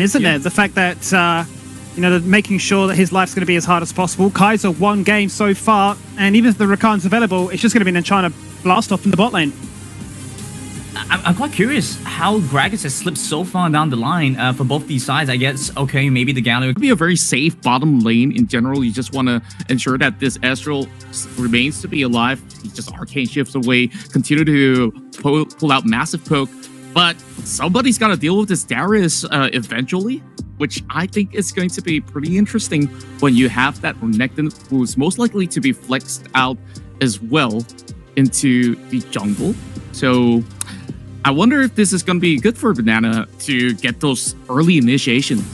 isn't it? The fact that, making sure that his life's going to be as hard as possible. Kaiser one game so far, and even if the Rakan's available, it's just going to be an China blast off in the bot lane. I'm quite curious how Gragas has slipped so far down the line for both these sides. I guess, okay, maybe the Galio could be a very safe bottom lane in general. You just want to ensure that this Astral remains to be alive. He just arcane shifts away, continue to pull out massive poke. But somebody's got to deal with this Darius eventually, which I think is going to be pretty interesting when you have that Renekton, who's most likely to be flexed out as well into the jungle. So I wonder if this is going to be good for Banana to get those early initiations.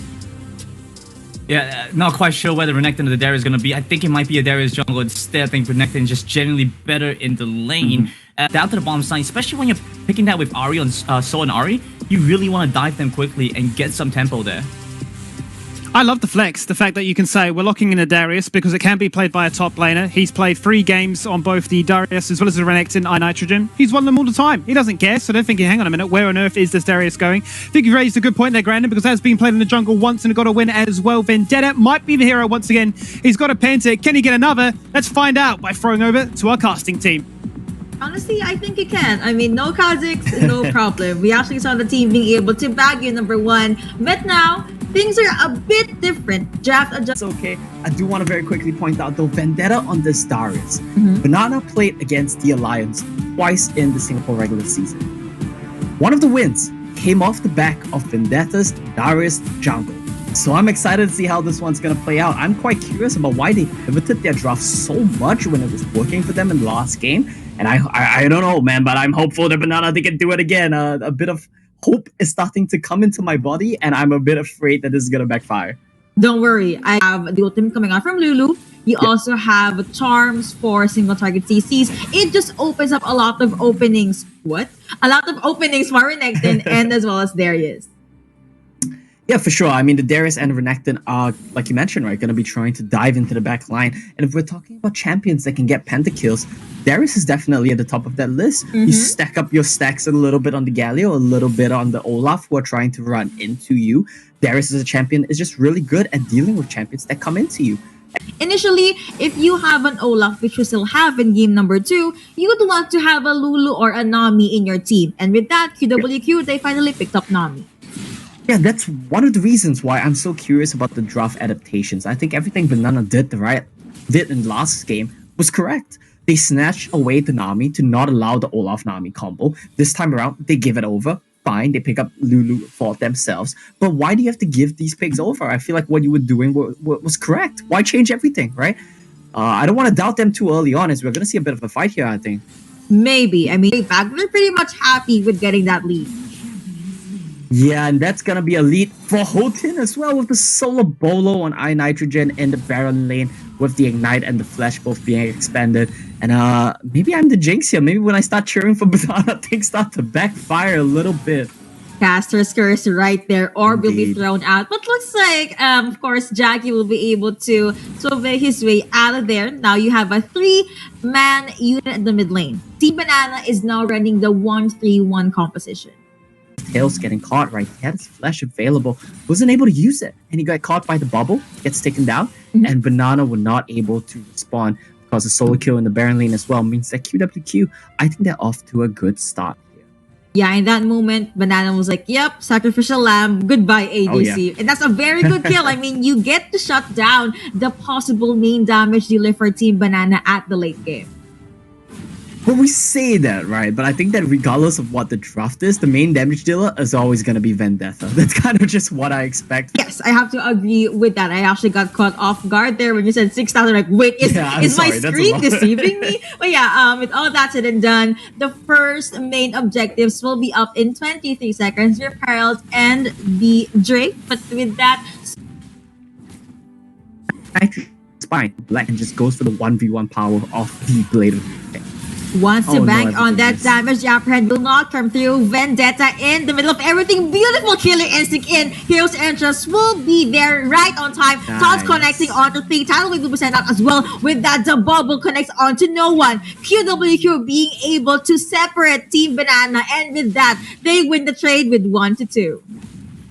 Yeah, not quite sure whether Renekton or the Darius is going to be. I think it might be a Darius jungle instead. I think Renekton is just generally better in the lane. Down to the bottom side, especially when you're picking that with Ahri on So and Ahri, you really want to dive them quickly and get some tempo there. I love the flex, the fact that you can say we're locking in a Darius because it can be played by a top laner. He's played 3 games on both the Darius as well as the Renekton iNitrogen. He's won them all the time. He doesn't care, so they're thinking, hang on a minute, where on earth is this Darius going? I think you raised a good point there, Grandin, because that's been played in the jungle once and got a win as well. Vendetta might be the hero once again. He's got a Penta. Can he get another? Let's find out by throwing over to our casting team. Honestly, I think you can. I mean, no Kazakhs, no problem. We actually saw the team being able to bag you #1. But now, things are a bit different. Draft adjust. It's okay. I do want to very quickly point out, though, Vendetta on this Darius. Banana played against the Alliance twice in the Singapore regular season. One of the wins came off the back of Vendetta's Darius jungle. So I'm excited to see how this one's going to play out. I'm quite curious about why they pivoted their draft so much when it was working for them in the last game. And I don't know, man, but I'm hopeful that Banana, they can do it again. A bit of hope is starting to come into my body, and I'm a bit afraid that this is going to backfire. Don't worry, I have the ultimate coming out from Lulu. You also have charms for single target CCs. It just opens up a lot of openings. What? A lot of openings for Renekton and as well as Darius. Yeah, for sure. I mean, the Darius and Renekton are, like you mentioned, right, going to be trying to dive into the back line. And if we're talking about champions that can get pentakills, Darius is definitely at the top of that list. You stack up your stacks a little bit on the Galio, a little bit on the Olaf, who are trying to run into you. Darius as a champion is just really good at dealing with champions that come into you. Initially, if you have an Olaf, which you still have in game #2, you would want to have a Lulu or a Nami in your team. And with that, QWQ, they finally picked up Nami. Yeah, that's one of the reasons why I'm so curious about the draft adaptations. I think everything Banana did in last game was correct. They snatched away the Nami to not allow the Olaf Nami combo. This time around, they give it over. Fine, they pick up Lulu for themselves. But why do you have to give these picks over? I feel like what you were doing was correct. Why change everything, right? I don't want to doubt them too early on, as we're going to see a bit of a fight here, I think. Maybe. I mean, they're pretty much happy with getting that lead. Yeah, and that's going to be a lead for Houghton as well, with the solo Bolo on iNitrogen in the Baron lane, with the Ignite and the Flash both being expanded. And maybe I'm the jinx here. Maybe when I start cheering for Banana, things start to backfire a little bit. Caster's Curse right there. Orb will be thrown out. But looks like, of course, Jackie will be able to survey his way out of there. Now you have a 3-man unit in the mid lane. Team Banana is now running the 1-3-1 composition. Tails getting caught, right? He had his flash available, wasn't able to use it, and he got caught by the bubble, gets taken down, and Banana were not able to respond because the solo kill in the Baron lane as well means that QWQ, I think they're off to a good start here. Yeah, in that moment, Banana was like, yep, sacrificial lamb, goodbye ADC. Oh, yeah. And that's a very good kill. I mean, you get to shut down the possible main damage dealer for Team Banana at the late game. But we say that, right? But I think that regardless of what the draft is, the main damage dealer is always going to be Vendetta. That's kind of just what I expect. Yes, I have to agree with that. I actually got caught off guard there when you said 6,000. Like, wait, is my screen deceiving me? But yeah, with all that said and done, the first main objectives will be up in 23 seconds. Your Herald and the Drake. But with that... It's fine. Black and just goes for the 1v1 power of the Blade of the Wants to bank on that damage. The apprehend will not come through. Vendetta in the middle of everything. Beautiful killer instinct in. Hero's Entrance will be there right on time. Todd's connecting onto thing. Tidal Wave will be sent out as well. With that, the bubble connects onto no one. QWQ being able to separate Team Banana. And with that, they win the trade with 1-2.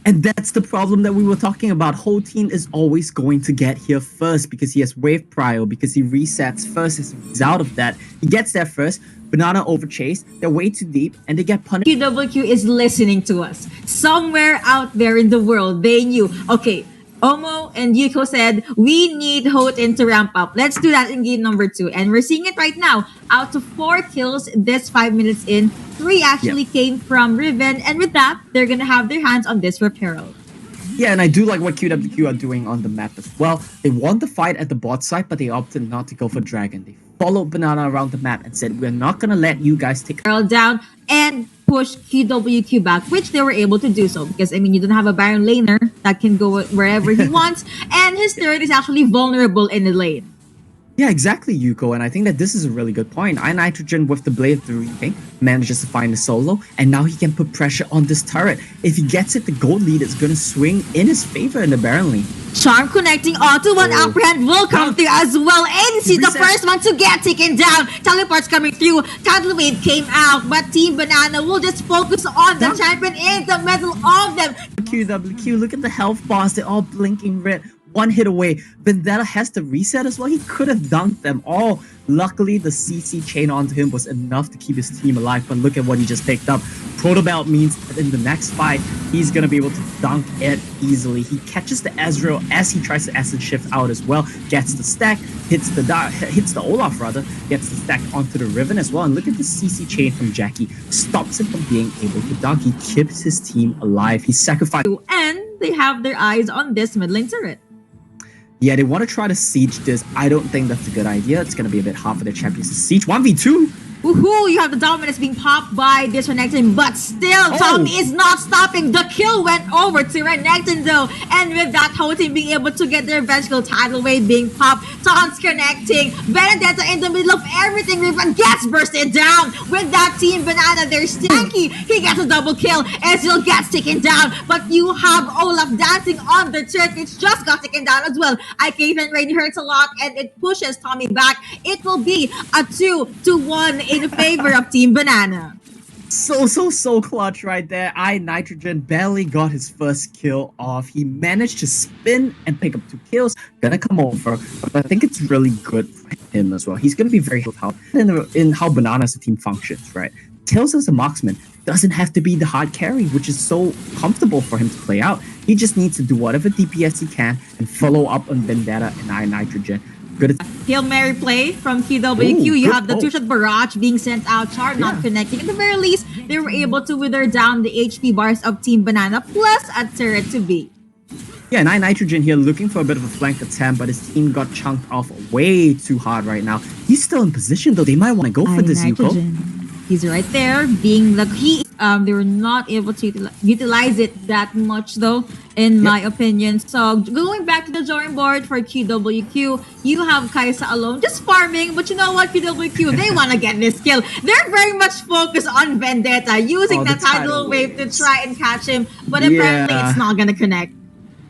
And that's the problem that we were talking about. Whole team is always going to get here first because he has wave prio, because he resets first. As he's out of that, he gets there first. Banana overchase, they're way too deep, and they get punished. QWQ is listening to us. Somewhere out there in the world, they knew, okay, Omo and Yuko said, we need Hoten to ramp up. Let's do that in game number 2. And we're seeing it right now. Out of 4 kills this 5 minutes in, 3 actually came from Riven. And with that, they're going to have their hands on this Reparo. Yeah, and I do like what QWQ are doing on the map as well. They won the fight at the bot side, but they opted not to go for Dragon. They followed Banana around the map and said, we're not going to let you guys take Girl down and push QWQ back, which they were able to do so because, I mean, you don't have a Baron laner that can go wherever he wants, and his turret is actually vulnerable in the lane. Yeah, exactly, Yuko, and I think that this is a really good point. iNitrogen with the Blade of the Reaping manages to find a solo, and now he can put pressure on this turret. If he gets it, the gold lead is going to swing in his favor in the Baron lane. Charm connecting onto one Apprehend will come through as well. ANC, the first one to get taken down. Teleports coming through. Tidal Wave came out, but Team Banana will just focus on the champion in the middle of them. QWQ, look at the health bars. They're all blinking red. One hit away. Vendetta has to reset as well. He could have dunked them all. Luckily, the CC chain onto him was enough to keep his team alive. But look at what he just picked up. Proto Belt means that in the next fight, he's going to be able to dunk it easily. He catches the Ezreal as he tries to acid shift out as well. Gets the stack, hits the Olaf rather, gets the stack onto the Riven as well. And look at the CC chain from Jackie. Stops him from being able to dunk. He keeps his team alive. He sacrificed. And they have their eyes on this mid lane turret. Yeah, they want to try to siege this. I don't think that's a good idea. It's going to be a bit hard for the champions to siege. 1v2. Woohoo! You have the dominance being popped by this Renekton, but still, Tommy is not stopping. The kill went over to Renekton though, and with that, whole team being able to get their vengeful tidal wave being popped. Taunts connecting. Vendetta in the middle of everything. Riven gets bursted down. With that Team Banana, there's Stanky. He gets a double kill. Ezreal gets taken down, but you have Olaf dancing on the turret, which just got taken down as well. IK Rain hurts a lot, and it pushes Tommy back. It will be a 2-1 in favor of Team Banana. So clutch right there. iNitrogen barely got his first kill off. He managed to spin and pick up 2 kills. Gonna come over, but I think it's really good for him as well. He's gonna be very helpful in how Banana as a team functions, right? Tails as a marksman doesn't have to be the hard carry, which is so comfortable for him to play out. He just needs to do whatever DPS he can and follow up on Vendetta and iNitrogen. Good. Hail Mary play from QWQ. You have the 2-shot barrage being sent out. Char not connecting. At the very least, they were able to wither down the HP bars of Team Banana plus a turret to beat. Yeah, and iNitrogen here looking for a bit of a flank attempt, but his team got chunked off way too hard right now. He's still in position though. They might want to go for this, Yuko. He's right there, being the key. They were not able to utilize it that much though, in my opinion. So going back to the drawing board for QWQ, you have Kaisa alone, just farming. But you know what, QWQ, they want to get this kill. They're very much focused on Vendetta, using the tidal wave to try and catch him. But apparently it's not going to connect.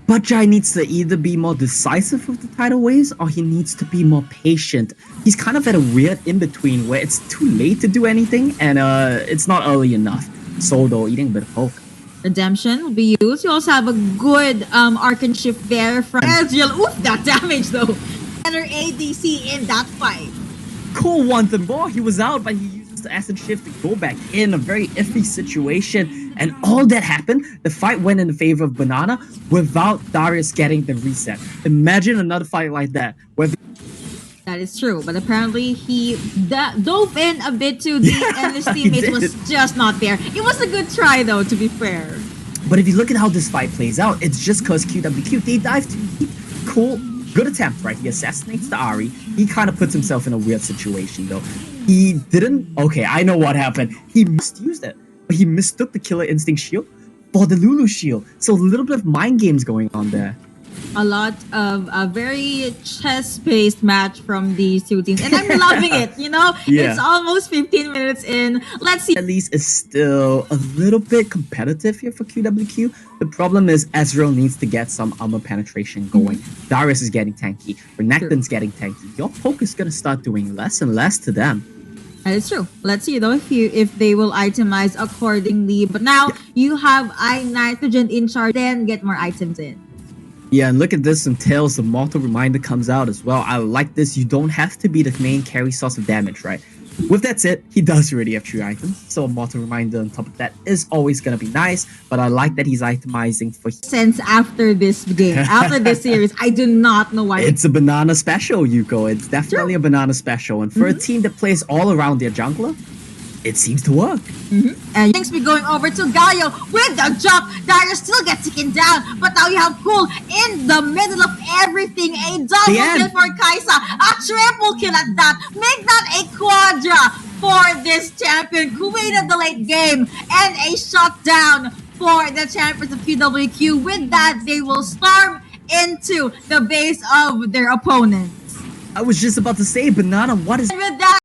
But Jai needs to either be more decisive with the tidal waves or he needs to be more patient. He's kind of at a weird in-between where it's too late to do anything and it's not early enough. Soldo eating a bit of poke. Redemption will be used. You also have a good Arcane Shift there from Ezreal. Oof, that damage though. Better ADC in that fight. Cole wanted more. He was out, but he used the acid shift to go back in a very iffy situation. And all that happened, the fight went in the favor of Banana without Darius getting the reset. Imagine another fight like that. That is true, but apparently he dove in a bit too deep and his teammate was just not there. It was a good try though, to be fair. But if you look at how this fight plays out, it's just because QWQ, they dive too deep. Cool, good attempt, right? He assassinates the Ahri. He kind of puts himself in a weird situation though. He didn't, okay, I know what happened. He misused it. But he mistook the Killer Instinct shield for the Lulu shield. So a little bit of mind games going on there. A lot of a very chess-based match from these two teams. And I'm loving it, you know? Yeah. It's almost 15 minutes in. Let's see. At least it's still a little bit competitive here for QWQ. The problem is Ezreal needs to get some armor penetration going. Darius is getting tanky. Renekton's getting tanky. Your poke is going to start doing less and less to them. That is true. Let's see though if they will itemize accordingly. But now you have iNitrogen in charge, then get more items in. Yeah, and look at this until the Mortal Reminder comes out as well. I like this. You don't have to be the main carry source of damage, right? With that said, he does already have 3 items, so a Mortal Reminder on top of that is always going to be nice, but I like that he's itemizing for... Since after this game, after this series, I do not know why. It's a banana special, Yuko. It's definitely a banana special, and for a team that plays all around their jungler, it seems to work. And things be going over to Galio with the jump. Darius still gets taken down, but now you have Cool in the middle of everything. A double kill for Kaisa, a triple kill at that. Make that a quadra for this champion. Queen of the late game and a shutdown for the champions of QWQ. With that, they will storm into the base of their opponents. I was just about to say, Banana, what is... And with that,